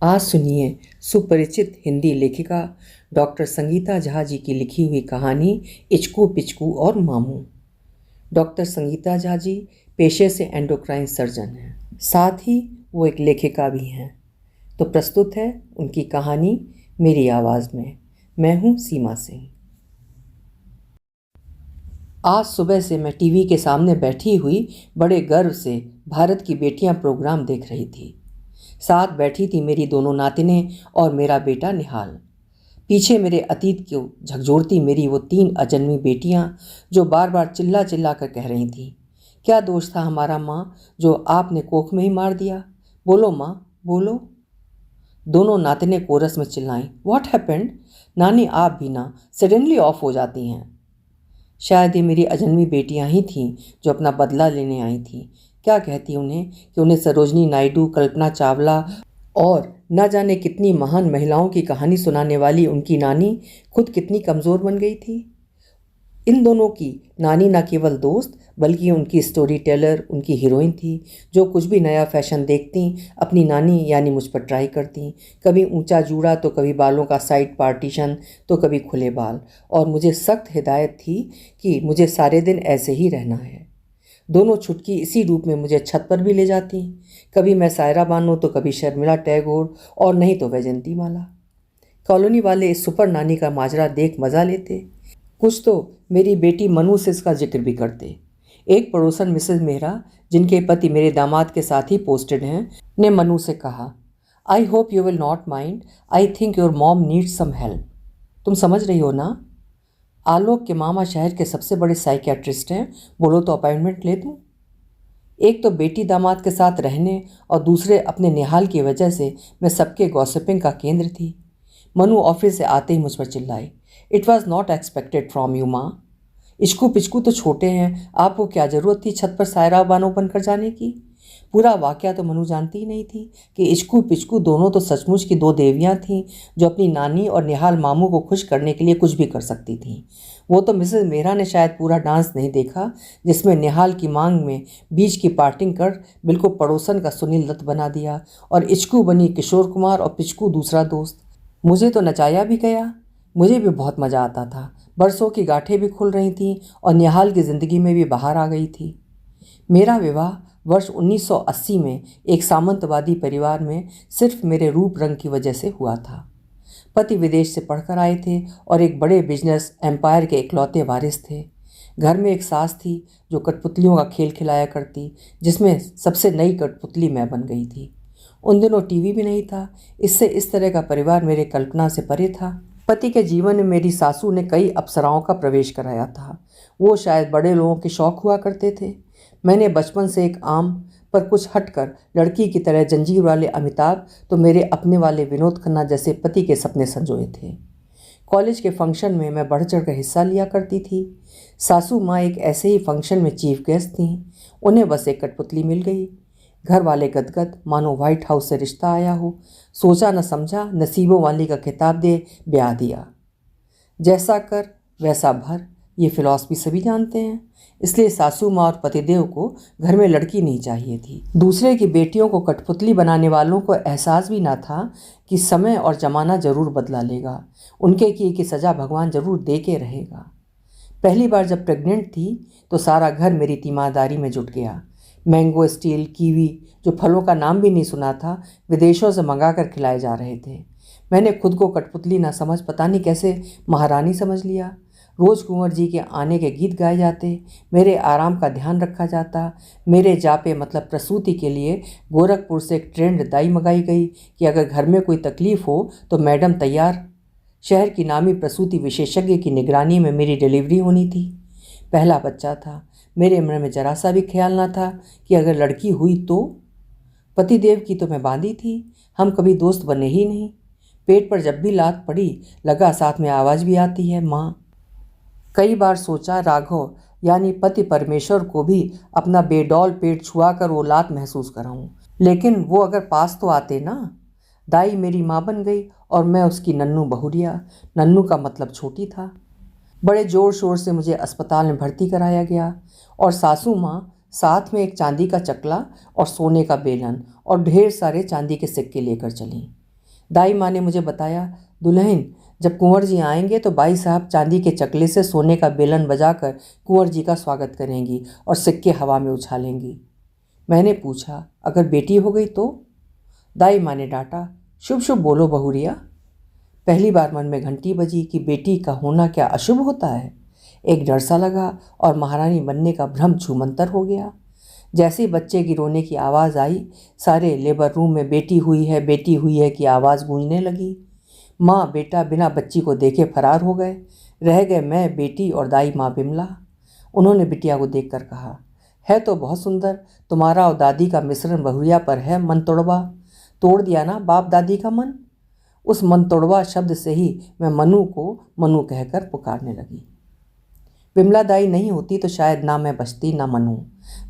आज सुनिए सुपरिचित हिंदी लेखिका डॉक्टर संगीता झा जी की लिखी हुई कहानी इचकू पिचकू और मामू। डॉक्टर संगीता झा जी पेशे से एंडोक्राइन सर्जन हैं, साथ ही वो एक लेखिका भी हैं। तो प्रस्तुत है उनकी कहानी मेरी आवाज़ में। मैं हूँ सीमा सिंह। आज सुबह से मैं टीवी के सामने बैठी हुई बड़े गर्व से भारत की बेटियां प्रोग्राम देख रही थी। साथ बैठी थी मेरी दोनों नातिनें और मेरा बेटा निहाल। पीछे मेरे अतीत को झकझोरती मेरी वो 3 अजन्मी बेटियां जो बार बार चिल्ला चिल्ला कर कह रही थीं, क्या दोष था हमारा माँ जो आपने कोख में ही मार दिया? बोलो माँ, बोलो। दोनों नातिनें कोरस में चिल्लाईं, व्हाट हैपेंड? नानी आप भी ना सडनली ऑफ हो जाती हैं। शायद ये मेरी अजन्मी बेटियां ही थीं जो अपना बदला लेने आई थीं। क्या कहती उन्हें कि उन्हें सरोजनी नायडू, कल्पना चावला और न जाने कितनी महान महिलाओं की कहानी सुनाने वाली उनकी नानी खुद कितनी कमज़ोर बन गई थी। इन दोनों की नानी न केवल दोस्त बल्कि उनकी स्टोरी टेलर, उनकी हीरोइन थी जो कुछ भी नया फैशन देखती अपनी नानी यानी मुझ पर ट्राई करती। कभी ऊंचा जूड़ा तो कभी बालों का साइड पार्टीशन तो कभी खुले बाल, और मुझे सख्त हिदायत थी कि मुझे सारे दिन ऐसे ही रहना है। दोनों छुटकी इसी रूप में मुझे छत पर भी ले जाती, कभी मैं सायरा बानो तो कभी शर्मिला टैगोर और नहीं तो वैजंती माला। कॉलोनी वाले इस सुपर नानी का माजरा देख मज़ा लेते, कुछ तो मेरी बेटी मनु से इसका जिक्र भी करते। एक पड़ोसन मिसेस मेहरा, जिनके पति मेरे दामाद के साथ ही पोस्टेड हैं, ने मनु से कहा, I hope you will not mind, I think your mom needs some help. तुम समझ रही हो ना? आलोक के मामा शहर के सबसे बड़े साइकियाट्रिस्ट हैं, बोलो तो अपॉइंटमेंट ले दूँ। एक तो बेटी दामाद के साथ रहने और दूसरे अपने निहाल की वजह से मैं सबके गॉसिपिंग का केंद्र थी। मनु ऑफिस से आते ही मुझ पर चिल्लाई, it was not expected from you माँ। इचकू पिचकू तो छोटे हैं, आपको क्या ज़रूरत थी छत पर सायरा बानो बनकर जाने की? पूरा वाक़या तो मनु जानती ही नहीं थी कि इचकू पिचकू दोनों तो सचमुच की 2 देवियाँ थीं जो अपनी नानी और निहाल मामू को खुश करने के लिए कुछ भी कर सकती थीं। वो तो मिसेस मेहरा ने शायद पूरा डांस नहीं देखा जिसमें निहाल की मांग में बीच की पार्टिंग कर बिल्कुल पड़ोसन का सुनील दत्त बना दिया और इचकू बनी किशोर कुमार और पिचकू दूसरा दोस्त। मुझे तो नचाया भी गया। मुझे भी बहुत मज़ा आता था। बरसों की गांठें भी खुल रही थीं और निहाल की ज़िंदगी में भी बाहर आ गई थी। मेरा विवाह वर्ष 1980 में एक सामंतवादी परिवार में सिर्फ मेरे रूप रंग की वजह से हुआ था। पति विदेश से पढ़कर आए थे और एक बड़े बिजनेस एम्पायर के इकलौते वारिस थे। घर में एक सास थी जो कठपुतलियों का खेल खिलाया करती, जिसमें सबसे नई कठपुतली मैं बन गई थी। उन दिनों टीवी भी नहीं था, इससे इस तरह का परिवार मेरे कल्पना से परे था। पति के जीवन में मेरी सासू ने कई अप्सराओं का प्रवेश कराया था। वो शायद बड़े लोगों के शौक हुआ करते थे। मैंने बचपन से एक आम पर कुछ हटकर लड़की की तरह जंजीर वाले अमिताभ तो मेरे अपने वाले विनोद खन्ना जैसे पति के सपने संजोए थे। कॉलेज के फंक्शन में मैं बढ़ चढ़ कर हिस्सा लिया करती थी। सासू माँ एक ऐसे ही फंक्शन में चीफ गेस्ट थीं। उन्हें बस एक कठपुतली मिल गई। घर वाले गदगद, मानो व्हाइट हाउस से रिश्ता आया हो। सोचा न समझा, नसीबों वाली का खिताब दे ब्याह दिया। जैसा कर वैसा भर, ये फिलॉसफी सभी जानते हैं। इसलिए सासू माँ और पतिदेव को घर में लड़की नहीं चाहिए थी। दूसरे की बेटियों को कठपुतली बनाने वालों को एहसास भी ना था कि समय और ज़माना ज़रूर बदला लेगा। उनके किए की सज़ा भगवान ज़रूर दे के रहेगा। पहली बार जब प्रेग्नेंट थी तो सारा घर मेरी तीमारदारी में जुट गया। मैंगो स्टील, कीवी, जो फलों का नाम भी नहीं सुना था, विदेशों से मंगा कर खिलाए जा रहे थे। मैंने खुद को कठपुतली ना समझ पता नहीं कैसे महारानी समझ लिया। रोज़ कुंवर जी के आने के गीत गाए जाते, मेरे आराम का ध्यान रखा जाता। मेरे जापे मतलब प्रसूति के लिए गोरखपुर से एक ट्रेंड दाई मंगाई गई कि अगर घर में कोई तकलीफ़ हो तो मैडम तैयार। शहर की नामी प्रसूति विशेषज्ञ की निगरानी में मेरी डिलीवरी होनी थी। पहला बच्चा था। मेरे मन में जरा सा भी ख्याल ना था कि अगर लड़की हुई तो। पतिदेव की तो मैं बांधी थी, हम कभी दोस्त बने ही नहीं। पेट पर जब भी लात पड़ी लगा साथ में आवाज़ भी आती है, माँ। कई बार सोचा राघव यानी पति परमेश्वर को भी अपना बेडौल पेट छुआ कर वो लात महसूस कराऊं, लेकिन वो अगर पास तो आते ना। दाई मेरी माँ बन गई और मैं उसकी नन्नू बहुरिया। नन्नू का मतलब छोटी था। बड़े ज़ोर शोर से मुझे अस्पताल में भर्ती कराया गया और सासू माँ साथ में एक चांदी का चकला और सोने का बेलन और ढेर सारे चांदी के सिक्के लेकर चलीं। दाई माँ ने मुझे बताया, दुल्हन, जब कुंवर जी आएंगे तो बाई साहब चांदी के चकले से सोने का बेलन बजाकर कुंवर जी का स्वागत करेंगी और सिक्के हवा में उछालेंगी। मैंने पूछा, अगर बेटी हो गई तो? दाई माँ ने डांटा, शुभ शुभ बोलो बहुरिया। पहली बार मन में घंटी बजी कि बेटी का होना क्या अशुभ होता है। एक डर सा लगा और महारानी बनने का भ्रम छूमंतर हो गया। जैसे ही बच्चे की रोने की आवाज़ आई, सारे लेबर रूम में बेटी हुई है की आवाज़ गूंजने लगी। माँ बेटा बिना बच्ची को देखे फरार हो गए। रह गए मैं, बेटी और दाई माँ बिमला। उन्होंने बिटिया को देखकर कहा, है तो बहुत सुंदर, तुम्हारा और दादी का मिश्रण बहुरिया पर है मन तोड़वा। तोड़ दिया ना बाप दादी का मन। उस मन तोड़वा शब्द से ही मैं मनु को मनु कहकर पुकारने लगी। बिमला दाई नहीं होती तो शायद ना मैं बचती ना मनु।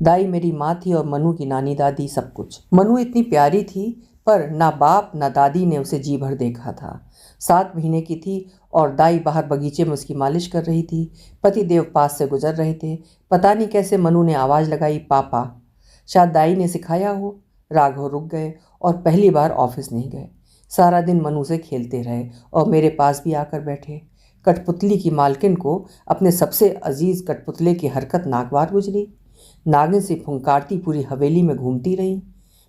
दाई मेरी माँ थी और मनु की नानी दादी सब कुछ। मनु इतनी प्यारी थी पर ना बाप ना दादी ने उसे जी भर देखा था। 7 महीने की थी और दाई बाहर बगीचे में उसकी मालिश कर रही थी। पति देव पास से गुजर रहे थे। पता नहीं कैसे मनु ने आवाज़ लगाई, पापा। शायद दाई ने सिखाया हो। राघव रुक गए और पहली बार ऑफिस नहीं गए। सारा दिन मनु से खेलते रहे और मेरे पास भी आकर बैठे। कठपुतली की मालकिन को अपने सबसे अजीज़ कठपुतले की हरकत नागवार गुजरी। नागिन से फुंकारती पूरी हवेली में घूमती रहीं।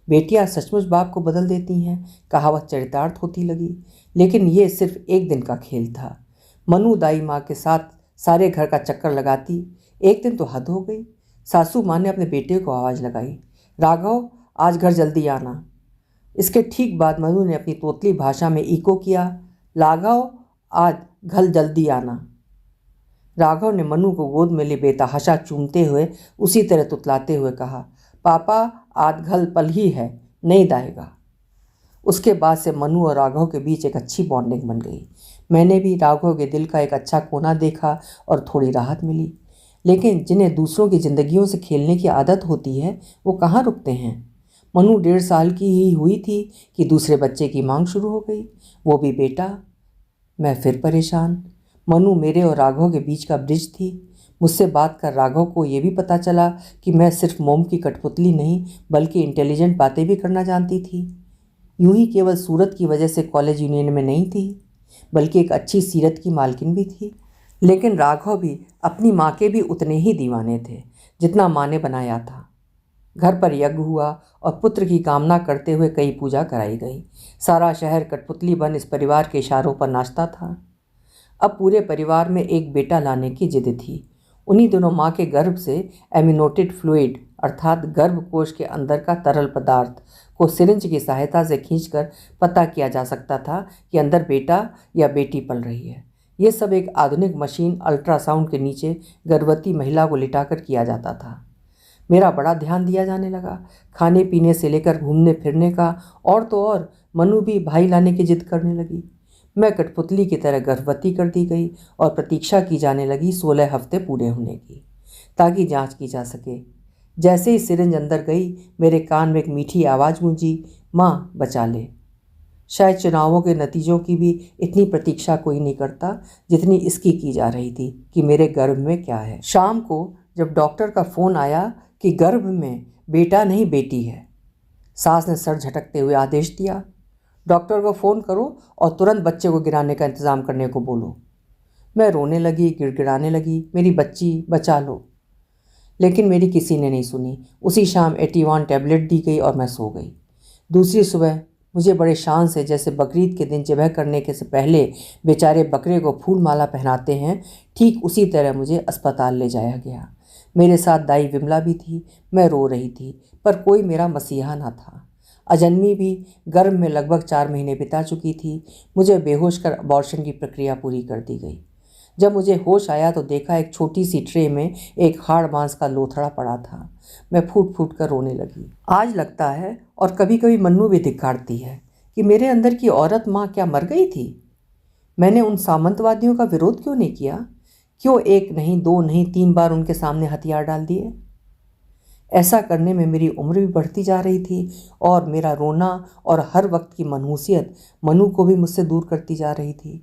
बेटियां सचमुच बाप को बदल देती हैं, कहावत चरितार्थ होती लगी। लेकिन ये सिर्फ एक दिन का खेल था। मनु दाई माँ के साथ सारे घर का चक्कर लगाती। एक दिन तो हद हो गई। सासू माँ ने अपने बेटे को आवाज़ लगाई, राघव आज घर जल्दी आना। इसके ठीक बाद मनु ने अपनी तोतली भाषा में इको किया, राघव आज घर जल्दी आना। राघव ने मनु को गोद में ले बेतहाशा चूमते हुए उसी तरह तुतलाते हुए कहा, पापा आज घर पल ही है, नहीं दाएगा। उसके बाद से मनु और राघव के बीच एक अच्छी बॉन्डिंग बन गई। मैंने भी राघव के दिल का एक अच्छा कोना देखा और थोड़ी राहत मिली। लेकिन जिन्हें दूसरों की ज़िंदगियों से खेलने की आदत होती है वो कहाँ रुकते हैं। मनु 1.5 साल की ही हुई थी कि दूसरे बच्चे की मांग शुरू हो गई, वो भी बेटा। मैं फिर परेशान। मनु मेरे और राघव के बीच का ब्रिज थी। मुझसे बात कर राघव को ये भी पता चला कि मैं सिर्फ मोम की कठपुतली नहीं बल्कि इंटेलिजेंट बातें भी करना जानती थी। यूं ही केवल सूरत की वजह से कॉलेज यूनियन में नहीं थी बल्कि एक अच्छी सीरत की मालकिन भी थी। लेकिन राघव भी अपनी माँ के भी उतने ही दीवाने थे जितना माँ ने बनाया था। घर पर यज्ञ हुआ और पुत्र की कामना करते हुए कई पूजा कराई गई। सारा शहर कठपुतली बन इस परिवार के इशारों पर नाचता था। अब पूरे परिवार में एक बेटा लाने की जिद थी। उन्हीं दिनों माँ के गर्भ से एमिनोटेड फ्लूइड अर्थात गर्भकोश के अंदर का तरल पदार्थ को सिरिंज की सहायता से खींचकर पता किया जा सकता था कि अंदर बेटा या बेटी पल रही है। ये सब एक आधुनिक मशीन अल्ट्रासाउंड के नीचे गर्भवती महिला को लिटाकर किया जाता था। मेरा बड़ा ध्यान दिया जाने लगा, खाने पीने से लेकर घूमने फिरने का। और तो और मनु भी भाई लाने की जिद करने लगी। मैं कठपुतली की तरह गर्भवती कर दी गई और प्रतीक्षा की जाने लगी 16 हफ्ते पूरे होने की, ताकि जांच की जा सके। जैसे ही सिरिंज अंदर गई मेरे कान में एक मीठी आवाज़ गूंजी, माँ बचा ले। शायद चुनावों के नतीजों की भी इतनी प्रतीक्षा कोई नहीं करता जितनी इसकी की जा रही थी कि मेरे गर्भ में क्या है। शाम को जब डॉक्टर का फ़ोन आया कि गर्भ में बेटा नहीं बेटी है, सास ने सर झटकते हुए आदेश दिया, डॉक्टर को फ़ोन करो और तुरंत बच्चे को गिराने का इंतज़ाम करने को बोलो। मैं रोने लगी, गिड़गिड़ाने लगी, मेरी बच्ची बचा लो। लेकिन मेरी किसी ने नहीं सुनी। उसी शाम 81 टैबलेट दी गई और मैं सो गई। दूसरी सुबह मुझे बड़े शान से, जैसे बकरीद के दिन ज़िबह करने के से पहले बेचारे बकरे को फूल माला पहनाते हैं, ठीक उसी तरह मुझे अस्पताल ले जाया गया। मेरे साथ दाई विमला भी थी। मैं रो रही थी पर कोई मेरा मसीहा ना था। अजन्मी भी गर्भ में लगभग 4 महीने बिता चुकी थी। मुझे बेहोश कर अबॉर्शन की प्रक्रिया पूरी कर दी गई। जब मुझे होश आया तो देखा एक छोटी सी ट्रे में एक हाड़ मांस का लोथड़ा पड़ा था। मैं फूट फूट कर रोने लगी। आज लगता है और कभी कभी मन्नू भी धिक्कारती है कि मेरे अंदर की औरत माँ क्या मर गई थी। मैंने उन सामंतवादियों का विरोध क्यों नहीं किया? क्यों 1 नहीं 2 नहीं 3 बार उनके सामने हथियार डाल दिए? ऐसा करने में मेरी उम्र भी बढ़ती जा रही थी और मेरा रोना और हर वक्त की मनहूसियत मनु को भी मुझसे दूर करती जा रही थी।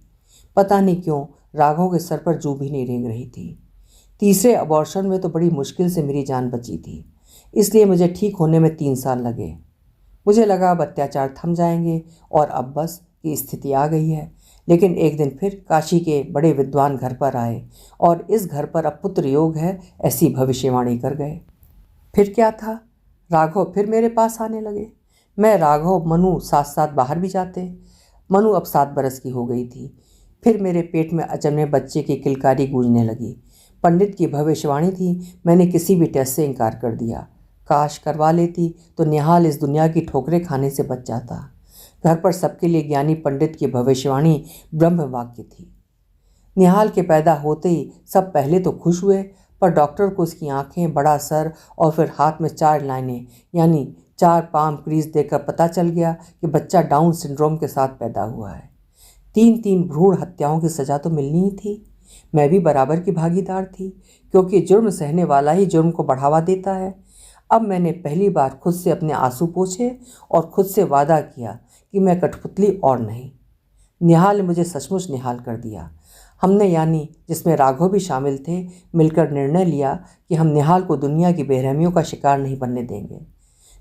पता नहीं क्यों राघव के सर पर जू भी नहीं रेंग रही थी। तीसरे अबॉर्शन में तो बड़ी मुश्किल से मेरी जान बची थी, इसलिए मुझे ठीक होने में 3 साल लगे। मुझे लगा अब अत्याचार थम जाएंगे और अब बस की स्थिति आ गई है। लेकिन एक दिन फिर काशी के बड़े विद्वान घर पर आए और इस घर पर अब पुत्र योग है ऐसी भविष्यवाणी कर गए। फिर क्या था, राघव फिर मेरे पास आने लगे। मैं, राघव, मनु साथ साथ बाहर भी जाते। मनु अब 7 बरस की हो गई थी। फिर मेरे पेट में अजन्मे बच्चे की किलकारी गूंजने लगी। पंडित की भविष्यवाणी थी, मैंने किसी भी टेस्ट से इनकार कर दिया। काश करवा लेती तो निहाल इस दुनिया की ठोकरें खाने से बच जाता। घर पर सबके लिए ज्ञानी पंडित की भविष्यवाणी ब्रह्म वाक्य थी। निहाल के पैदा होते ही सब पहले तो खुश हुए, पर डॉक्टर को उसकी आंखें, बड़ा सर और फिर हाथ में 4 लाइनें यानी 4 पाम क्रीज देखकर पता चल गया कि बच्चा डाउन सिंड्रोम के साथ पैदा हुआ है। 3 भ्रूण हत्याओं की सज़ा तो मिलनी ही थी। मैं भी बराबर की भागीदार थी, क्योंकि जुर्म सहने वाला ही जुर्म को बढ़ावा देता है। अब मैंने पहली बार खुद से अपने आंसू पोंछे और खुद से वादा किया कि मैं कठपुतली और नहीं। निहाल ने मुझे सचमुच निहाल कर दिया। हमने, यानी जिसमें राघव भी शामिल थे, मिलकर निर्णय लिया कि हम निहाल को दुनिया की बेरहमियों का शिकार नहीं बनने देंगे।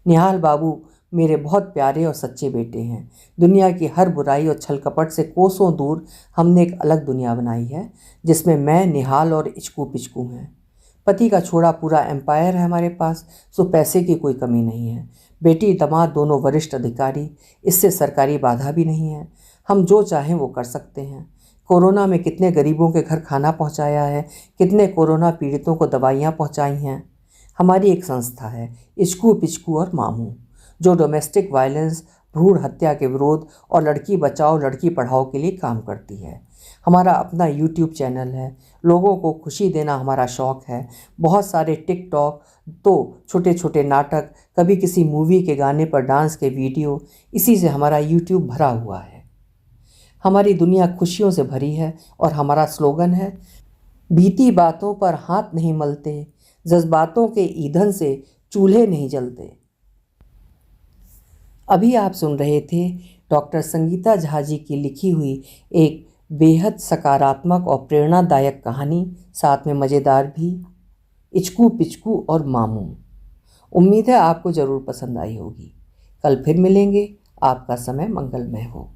निहाल बाबू मेरे बहुत प्यारे और सच्चे बेटे हैं। दुनिया की हर बुराई और छल कपट से कोसों दूर हमने एक अलग दुनिया बनाई है, जिसमें मैं, निहाल और इचकू पिचकू हैं। पति का छोड़ा पूरा एम्पायर है हमारे पास, सो पैसे की कोई कमी नहीं है। बेटी दामाद दोनों वरिष्ठ अधिकारी, इससे सरकारी बाधा भी नहीं है। हम जो चाहें वो कर सकते हैं। कोरोना में कितने गरीबों के घर खाना पहुंचाया है, कितने कोरोना पीड़ितों को दवाइयाँ पहुंचाई हैं। हमारी एक संस्था है, इचकू पिचकू और मामू, जो डोमेस्टिक वायलेंस, भ्रूण हत्या के विरोध और लड़की बचाओ लड़की पढ़ाओ के लिए काम करती है। हमारा अपना यूट्यूब चैनल है। लोगों को खुशी देना हमारा शौक़ है। बहुत सारे टिकटॉक, तो छोटे छोटे नाटक, कभी किसी मूवी के गाने पर डांस के वीडियो, इसी से हमारा यूट्यूब भरा हुआ है। हमारी दुनिया खुशियों से भरी है और हमारा स्लोगन है, बीती बातों पर हाथ नहीं मलते, जज्बातों के ईंधन से चूल्हे नहीं जलते। अभी आप सुन रहे थे डॉक्टर संगीता झा जी की लिखी हुई एक बेहद सकारात्मक और प्रेरणादायक कहानी, साथ में मज़ेदार भी, इचकू पिचकू और मामू। उम्मीद है आपको ज़रूर पसंद आई होगी। कल फिर मिलेंगे। आपका समय मंगलमय हो।